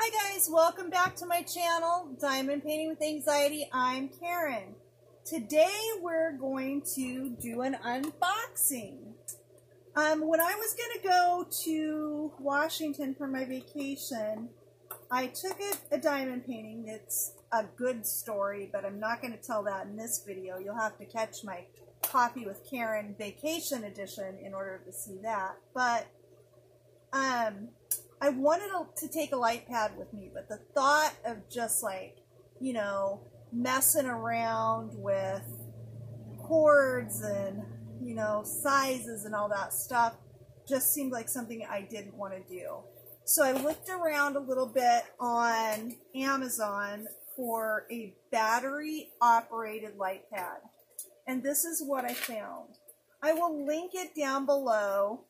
Hi guys, welcome back to my channel, Diamond Painting with Anxiety. I'm Karen. Today we're going to do an unboxing. When I was going to go to Washington for my vacation, I took a diamond painting. It's a good story, but I'm not going to tell that in this video. You'll have to catch my Coffee with Karen Vacation Edition in order to see that. But I wanted to take a Lightpad with me, but the thought of just like, you know, messing around with cords and, you know, sizes and all that stuff just seemed like something I didn't want to do. So I looked around a little bit on Amazon for a battery operated Lightpad. And this is what I found. I will link it down below.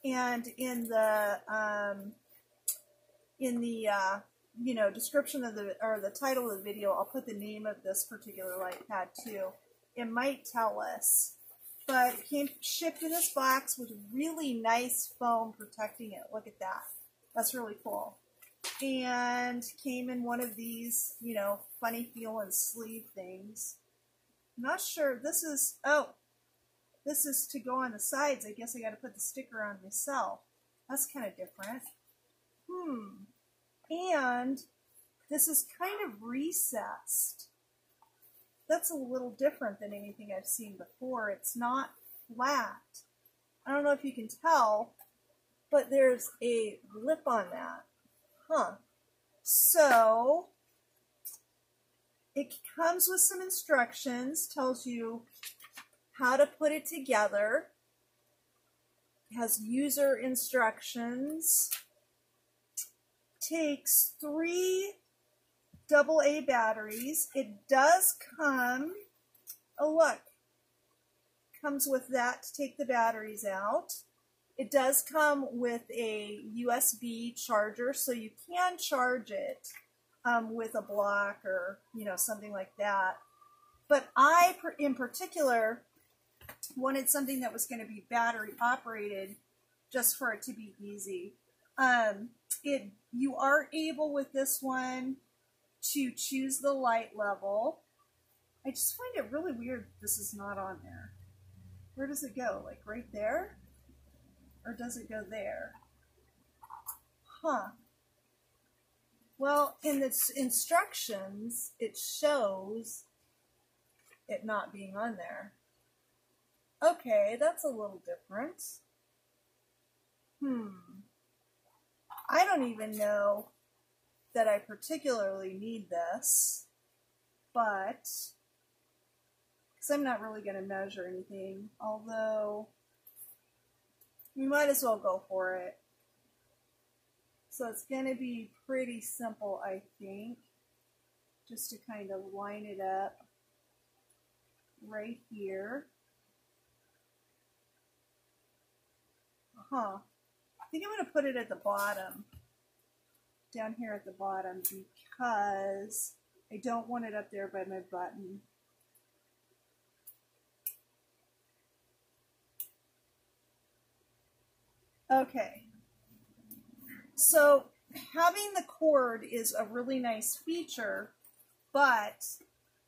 And in the you know, description of the title of the video, I'll put the name of this particular Lightpad too. It might tell us, but it came shipped in this box with really nice foam protecting it. Look at that. That's really cool. And came in one of these, you know, funny feeling sleeve things. I'm not sure. This is to go on the sides. I guess I got to put the sticker on myself. That's kind of different. And this is kind of recessed. That's a little different than anything I've seen before. It's not flat. I don't know if you can tell, but there's a lip on that. So it comes with some instructions, tells you how to put it together. It has user instructions. Takes 3 AA batteries. It does come, oh look, comes with that to take the batteries out. It does come with a USB charger, so you can charge it with a block or, you know, something like that. But I, in particular, wanted something that was going to be battery operated just for it to be easy. You are able with this one to choose the light level. I just find it really weird this is not on there. Where does it go? Like right there? Or does it go there? Well, in the instructions, it shows it not being on there. Okay, that's a little different. I don't even know that I particularly need this, but, because I'm not really going to measure anything, although we might as well go for it. So it's going to be pretty simple, I think, just to kind of line it up right here. I think I'm going to put it at the bottom, down here at the bottom, because I don't want it up there by my button. Okay, so having the cord is a really nice feature, but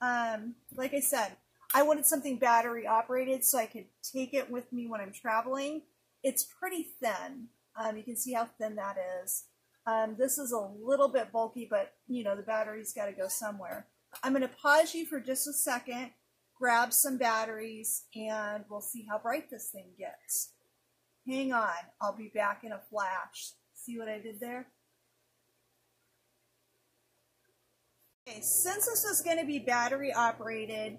like I said, I wanted something battery operated so I could take it with me when I'm traveling. It's pretty thin. You can see how thin that is. This is a little bit bulky, but you know, the battery's got to go somewhere. I'm going to pause you for just a second, grab some batteries, and we'll see how bright this thing gets. Hang on, I'll be back in a flash. See what I did there? Okay, since this is going to be battery operated,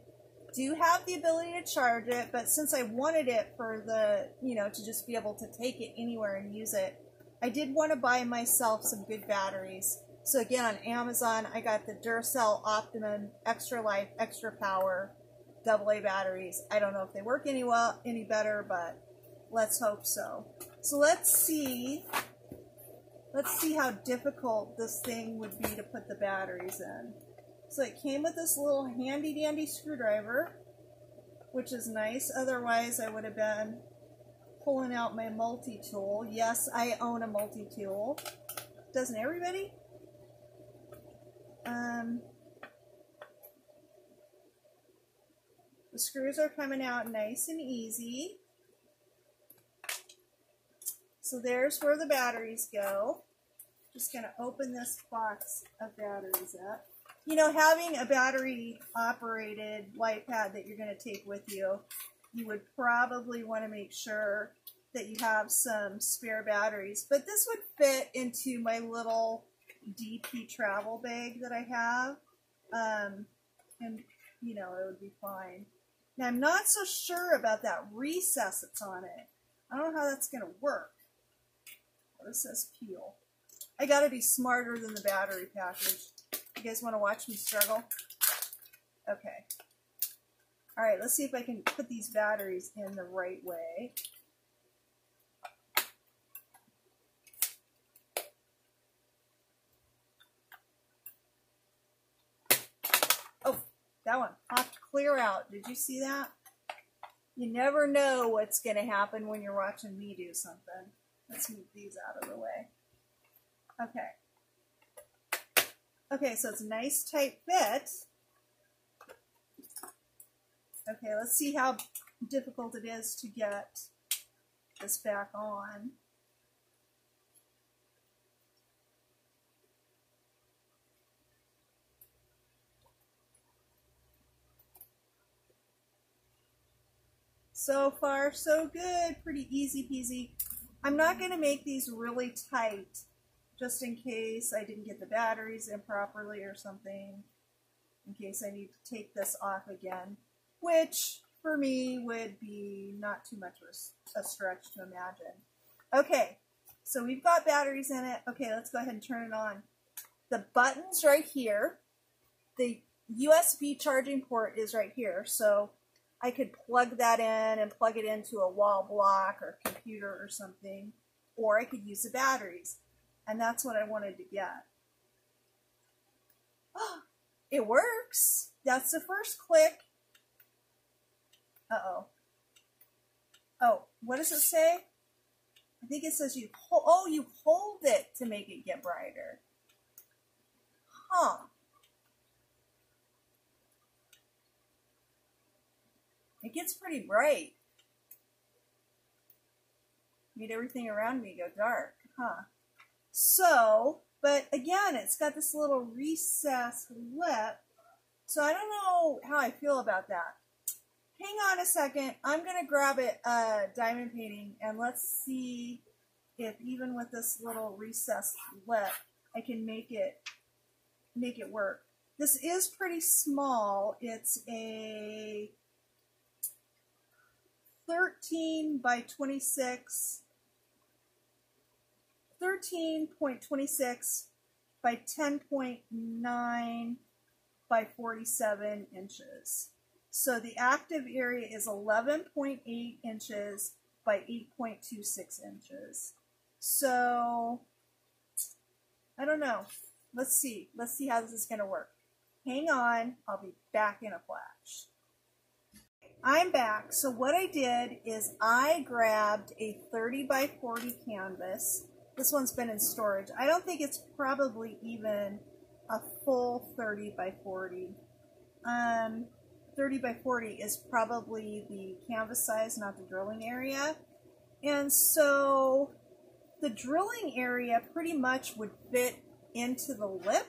do have the ability to charge it, but since I wanted it for the, you know, to just be able to take it anywhere and use it, I did want to buy myself some good batteries. So again, on Amazon, I got the Duracell Optium Extra Life, Extra Power AA batteries. I don't know if they work any better, but let's hope so. So let's see how difficult this thing would be to put the batteries in. So it came with this little handy dandy screwdriver, which is nice. Otherwise, I would have been pulling out my multi-tool. Yes, I own a multi-tool. Doesn't everybody? The screws are coming out nice and easy. So there's where the batteries go. Just going to open this box of batteries up. You know, having a battery-operated Lightpad that you're going to take with you, you would probably want to make sure that you have some spare batteries. But this would fit into my little DP travel bag that I have. And, you know, it would be fine. Now, I'm not so sure about that recess that's on it. I don't know how that's going to work. Oh, this says peel. I got to be smarter than the battery package. You guys want to watch me struggle? Okay. All right, let's see if I can put these batteries in the right way. Oh, that one popped clear out. Did you see that? You never know what's going to happen when you're watching me do something. Let's move these out of the way. Okay. Okay, so it's a nice tight fit. Okay, let's see how difficult it is to get this back on. So far, so good. Pretty easy peasy. I'm not going to make these really tight, just in case I didn't get the batteries in properly or something, in case I need to take this off again, which for me would be not too much of a stretch to imagine. Okay, so we've got batteries in it. Okay, let's go ahead and turn it on. The button's right here. The USB charging port is right here, so I could plug that in and plug it into a wall block or computer or something, or I could use the batteries. And that's what I wanted to get. Oh, it works. That's the first click. Uh-oh. Oh, what does it say? I think it says you hold it to make it get brighter. Huh. It gets pretty bright. Made everything around me go dark, huh? So, but again, it's got this little recessed lip, so I don't know how I feel about that. Hang on a second. I'm going to grab it, diamond painting, and let's see if even with this little recessed lip, I can make it work. This is pretty small. It's a 13.26 by 10.9 by 47 inches. So the active area is 11.8 inches by 8.26 inches. So I don't know. Let's see. Let's see how this is going to work. Hang on. I'll be back in a flash. I'm back. So what I did is I grabbed a 30 by 40 canvas. This one's been in storage. I don't think it's probably even a full 30 by 40. 30 by 40 is probably the canvas size, not the drilling area. And so the drilling area pretty much would fit into the lip,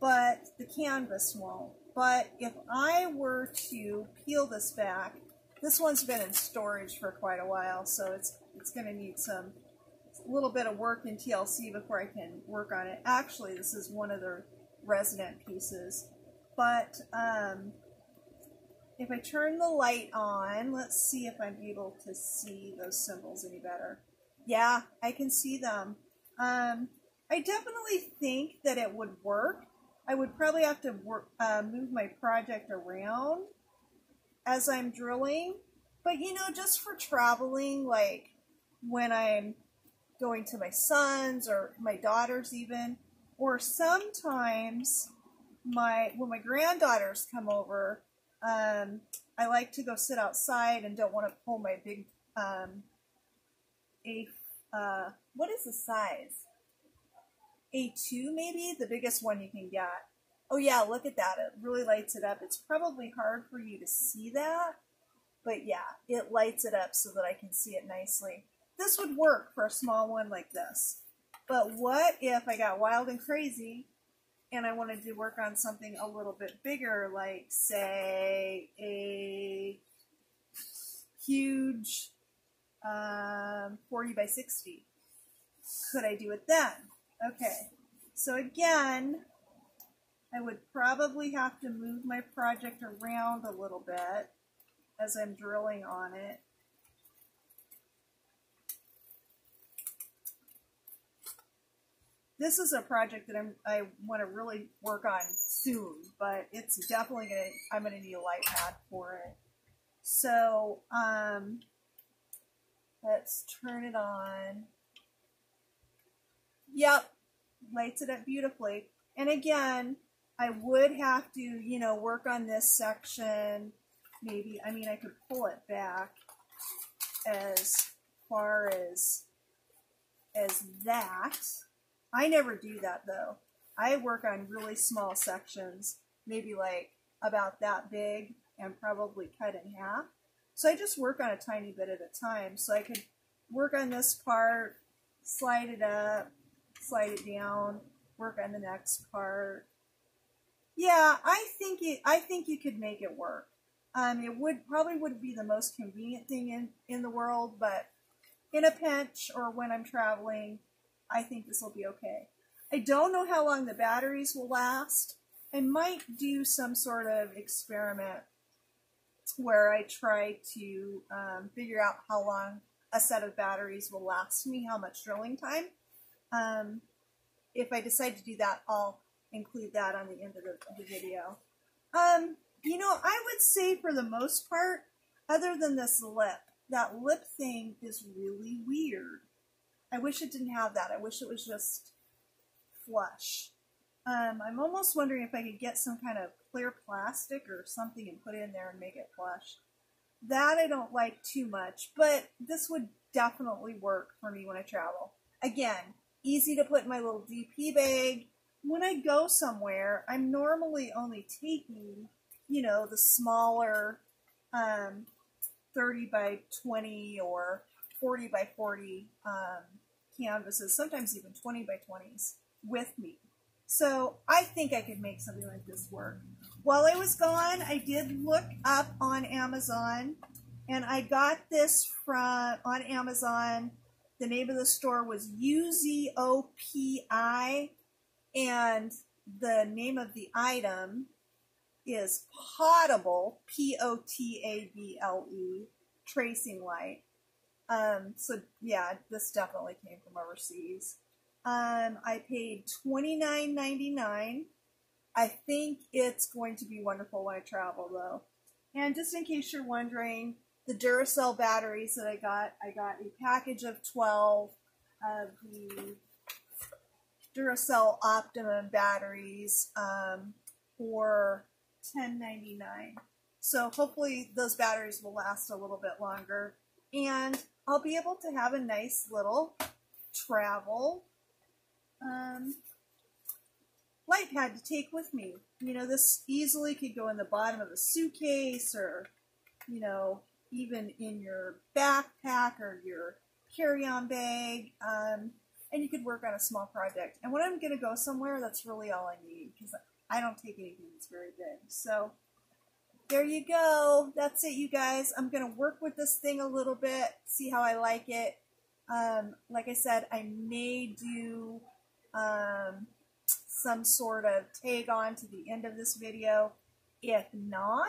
but the canvas won't. But if I were to peel this back, this one's been in storage for quite a while, so it's going to need a little bit of work in TLC before I can work on it. Actually, this is one of the resident pieces. But if I turn the light on, let's see if I'm able to see those symbols any better. Yeah, I can see them. I definitely think that it would work. I would probably have to move my project around as I'm drilling. But, you know, just for traveling, like when I'm going to my son's or my daughter's even, or sometimes when my granddaughters come over, I like to go sit outside and don't want to pull my big, what is the size? A2 maybe, the biggest one you can get. Oh yeah, look at that. It really lights it up. It's probably hard for you to see that, but yeah, it lights it up so that I can see it nicely. This would work for a small one like this. But what if I got wild and crazy and I wanted to work on something a little bit bigger, like say a huge 40 by 60? Could I do it then? Okay, so again, I would probably have to move my project around a little bit as I'm drilling on it. This is a project that I want to really work on soon, but it's definitely I'm gonna need a Lightpad for it. So let's turn it on. Yep, lights it up beautifully. And again, I would have to, you know, work on this section. Maybe, I mean, I could pull it back as far as that. I never do that though. I work on really small sections, maybe like about that big, and probably cut in half. So I just work on a tiny bit at a time. So I could work on this part, slide it up, slide it down, work on the next part. Yeah, I think you could make it work. It probably wouldn't be the most convenient thing in the world, but in a pinch or when I'm traveling, I think this will be okay. I don't know how long the batteries will last. I might do some sort of experiment where I try to figure out how long a set of batteries will last me, how much drilling time. If I decide to do that, I'll include that on the end of the video. You know, I would say for the most part, other than this lip, that lip thing is really weird. I wish it didn't have that. I wish it was just flush. I'm almost wondering if I could get some kind of clear plastic or something and put it in there and make it flush. That I don't like too much, but this would definitely work for me when I travel. Again, easy to put in my little DP bag. When I go somewhere, I'm normally only taking, you know, the smaller 30 by 20 or 40 by 40 canvases, sometimes even 20 by 20s with me. So I think I could make something like this work. While I was gone, I did look up on Amazon, and I got this on Amazon. The name of the store was UZOPI, and the name of the item is Potable, P-O-T-A-B-L-E, tracing light. So yeah, this definitely came from overseas. I paid $29.99. I think it's going to be wonderful when I travel though. And just in case you're wondering, the Duracell batteries that I got a package of 12 of the Duracell Optium batteries for $10.99. So hopefully those batteries will last a little bit longer, and I'll be able to have a nice little travel Lightpad to take with me. You know, this easily could go in the bottom of a suitcase, or, you know, even in your backpack or your carry-on bag, and you could work on a small project. And when I'm going to go somewhere, that's really all I need, because I don't take anything that's very big. So there you go. That's it, you guys. I'm going to work with this thing a little bit, see how I like it. Like I said, I may do some sort of tag on to the end of this video. If not,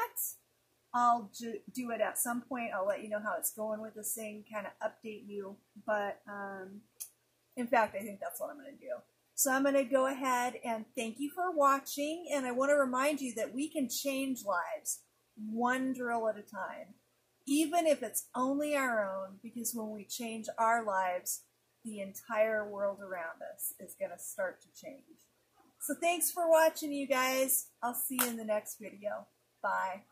I'll do it at some point. I'll let you know how it's going with this thing, kind of update you. But in fact, I think that's what I'm going to do. So I'm going to go ahead and thank you for watching. And I want to remind you that we can change lives one drill at a time, even if it's only our own, because when we change our lives, the entire world around us is going to start to change. So thanks for watching, you guys. I'll see you in the next video. Bye.